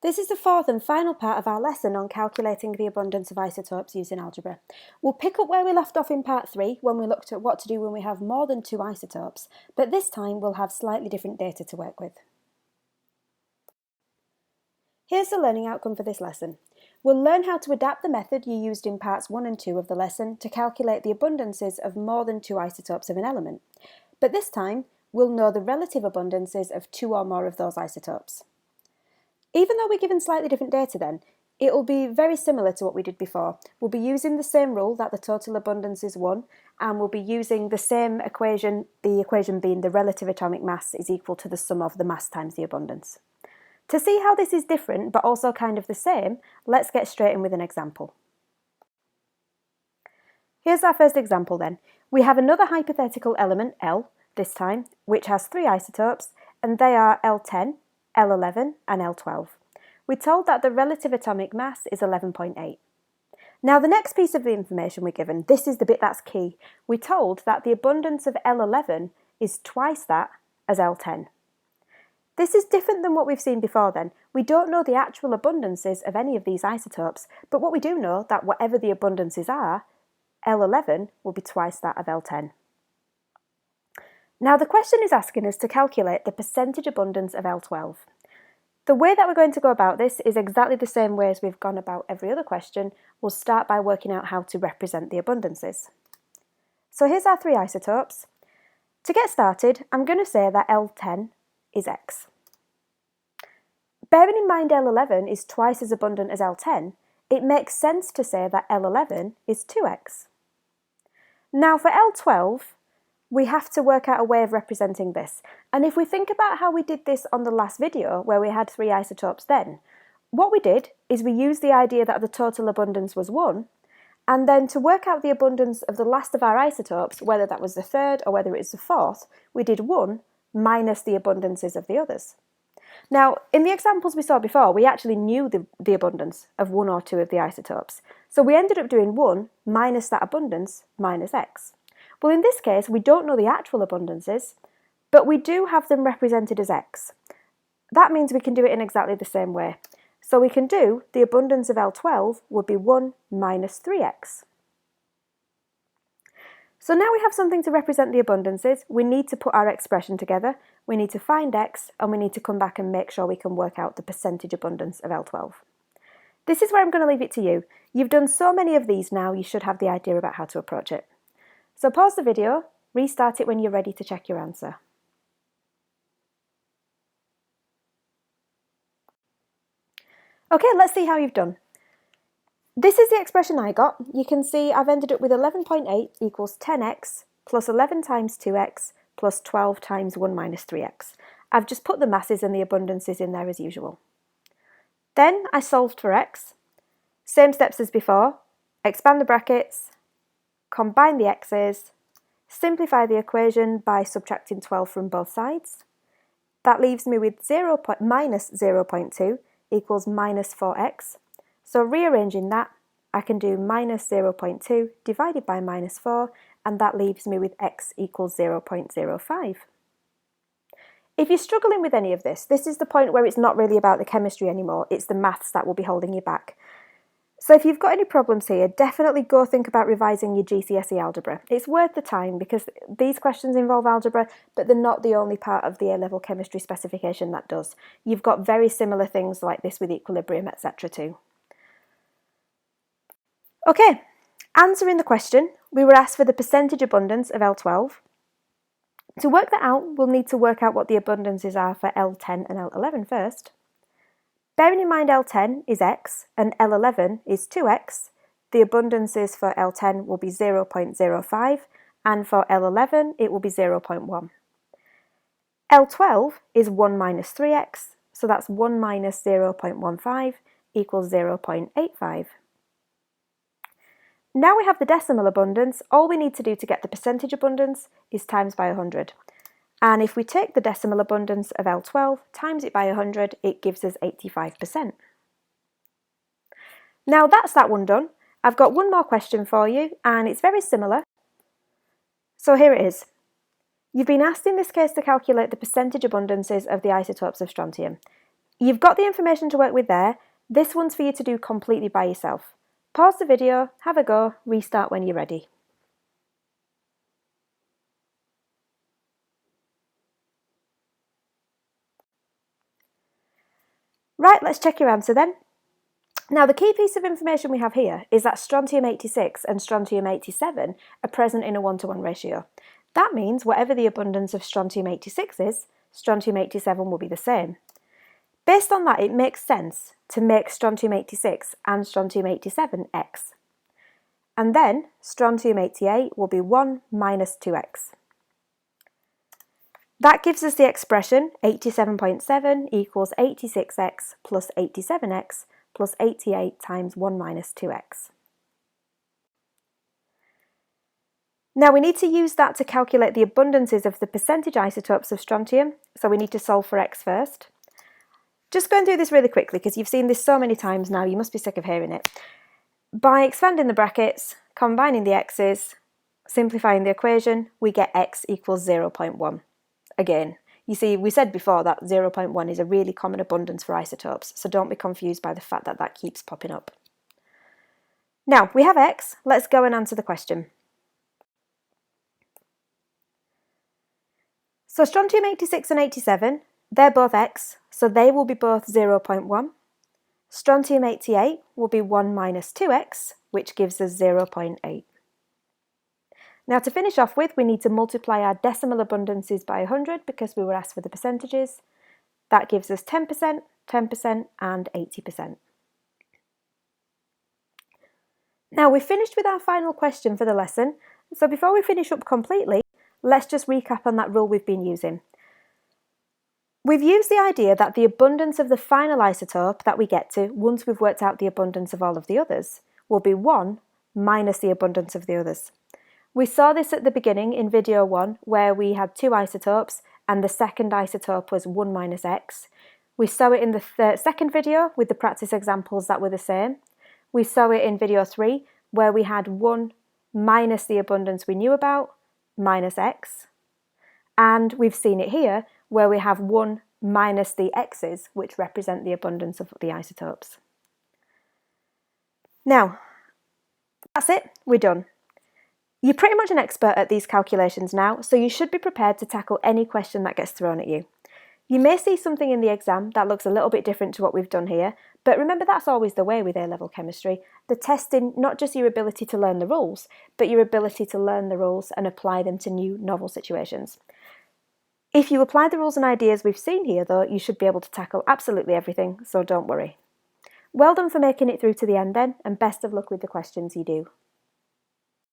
This is the fourth and final part of our lesson on calculating the abundance of isotopes using algebra. We'll pick up where we left off in part 3 when we looked at what to do when we have more than 2 isotopes, but this time we'll have slightly different data to work with. Here's the learning outcome for this lesson. We'll learn how to adapt the method you used in parts 1 and 2 of the lesson to calculate the abundances of more than 2 isotopes of an element. But this time, we'll know the relative abundances of 2 or more of those isotopes. Even though we're given slightly different data then, it will be very similar to what we did before. We'll be using the same rule that the total abundance is 1, and we'll be using the same equation, the equation being the relative atomic mass is equal to the sum of the mass times the abundance. To see how this is different but also kind of the same, let's get straight in with an example. Here's our first example then. We have another hypothetical element, L, this time, which has 3 isotopes, and they are L10, L11 and L12. We're told that the relative atomic mass is 11.8. Now the next piece of the information we're given, this is the bit that's key. We're told that the abundance of L11 is twice that as L10. This is different than what we've seen before then. We don't know the actual abundances of any of these isotopes, but what we do know that whatever the abundances are, L11 will be twice that of L10. Now the question is asking us to calculate the percentage abundance of L12. The way that we're going to go about this is exactly the same way as we've gone about every other question. We'll start by working out how to represent the abundances. So here's our 3 isotopes. To get started, I'm going to say that L10 is X. Bearing in mind L11 is twice as abundant as L10, it makes sense to say that L11 is 2X. Now for L12, we have to work out a way of representing this. And if we think about how we did this on the last video, where we had 3 isotopes then, what we did is we used the idea that the total abundance was 1, and then to work out the abundance of the last of our isotopes, whether that was the third or whether it's the fourth, we did 1 minus the abundances of the others. Now, in the examples we saw before, we actually knew the abundance of 1 or 2 of the isotopes. So we ended up doing 1 minus that abundance minus X. Well, in this case, we don't know the actual abundances, but we do have them represented as X. That means we can do it in exactly the same way. So we can do the abundance of L12 would be 1 minus 3X. So now we have something to represent the abundances. We need to put our expression together, we need to find X, and we need to come back and make sure we can work out the percentage abundance of L12. This is where I'm going to leave it to you. You've done so many of these now, you should have the idea about how to approach it. So pause the video, restart it when you're ready to check your answer. Okay, let's see how you've done. This is the expression I got. You can see I've ended up with 11.8 equals 10x plus 11 times 2x plus 12 times 1 minus 3x. I've just put the masses and the abundances in there as usual. Then I solved for x. Same steps as before. Expand the brackets, combine the x's, simplify the equation by subtracting 12 from both sides. That leaves me with minus 0.2 equals minus 4x. So rearranging that, I can do minus 0.2 divided by minus 4, and that leaves me with x equals 0.05. If you're struggling with any of this, this is the point where it's not really about the chemistry anymore, it's the maths that will be holding you back. So if you've got any problems here, definitely go think about revising your GCSE algebra. It's worth the time because these questions involve algebra, but they're not the only part of the A-level chemistry specification that does. You've got very similar things like this with equilibrium, etc. too. Okay, answering the question, we were asked for the percentage abundance of L12. To work that out, we'll need to work out what the abundances are for L10 and L11 first. Bearing in mind L10 is X and L11 is 2X, the abundances for L10 will be 0.05 and for L11 it will be 0.1. L12 is 1 minus 3X, so that's 1 minus 0.15 equals 0.85. Now we have the decimal abundance, all we need to do to get the percentage abundance is times by 100. And if we take the decimal abundance of L12 times it by 100, it gives us 85%. Now that's that one done. I've got one more question for you, and it's very similar. So here it is. You've been asked in this case to calculate the percentage abundances of the isotopes of strontium. You've got the information to work with there. This one's for you to do completely by yourself. Pause the video, have a go, restart when you're ready. Right, let's check your answer then. Now, the key piece of information we have here is that strontium-86 and strontium-87 are present in a 1-to-1 ratio. That means whatever the abundance of strontium-86 is, strontium-87 will be the same. Based on that, it makes sense to make strontium-86 and strontium-87 X. And then strontium-88 will be 1 minus 2X. That gives us the expression 87.7 equals 86X plus 87X plus 88 times 1 minus 2X. Now we need to use that to calculate the abundances of the percentage isotopes of strontium, so we need to solve for X first. Just going through this really quickly because you've seen this so many times now, you must be sick of hearing it. By expanding the brackets, combining the X's, simplifying the equation, we get X equals 0.1. Again, you see, we said before that 0.1 is a really common abundance for isotopes, so don't be confused by the fact that that keeps popping up. Now, we have X, let's go and answer the question. So strontium-86 and 87, they're both X, so they will be both 0.1. Strontium-88 will be 1 minus 2X, which gives us 0.8. Now to finish off with, we need to multiply our decimal abundances by 100 because we were asked for the percentages. That gives us 10%, 10% and 80%. Now we've finished with our final question for the lesson, so before we finish up completely, let's just recap on that rule we've been using. We've used the idea that the abundance of the final isotope that we get to once we've worked out the abundance of all of the others will be 1 minus the abundance of the others. We saw this at the beginning in video 1 where we had 2 isotopes and the second isotope was 1 minus X. We saw it in the second video with the practice examples that were the same. We saw it in video 3 where we had 1 minus the abundance we knew about, minus X. And we've seen it here where we have 1 minus the X's, which represent the abundance of the isotopes. Now, that's it, we're done. You're pretty much an expert at these calculations now, so you should be prepared to tackle any question that gets thrown at you. You may see something in the exam that looks a little bit different to what we've done here, but remember that's always the way with A-level chemistry. They're testing not just your ability to learn the rules, but your ability to learn the rules and apply them to new, novel situations. If you apply the rules and ideas we've seen here though, you should be able to tackle absolutely everything, so don't worry. Well done for making it through to the end then, and best of luck with the questions you do.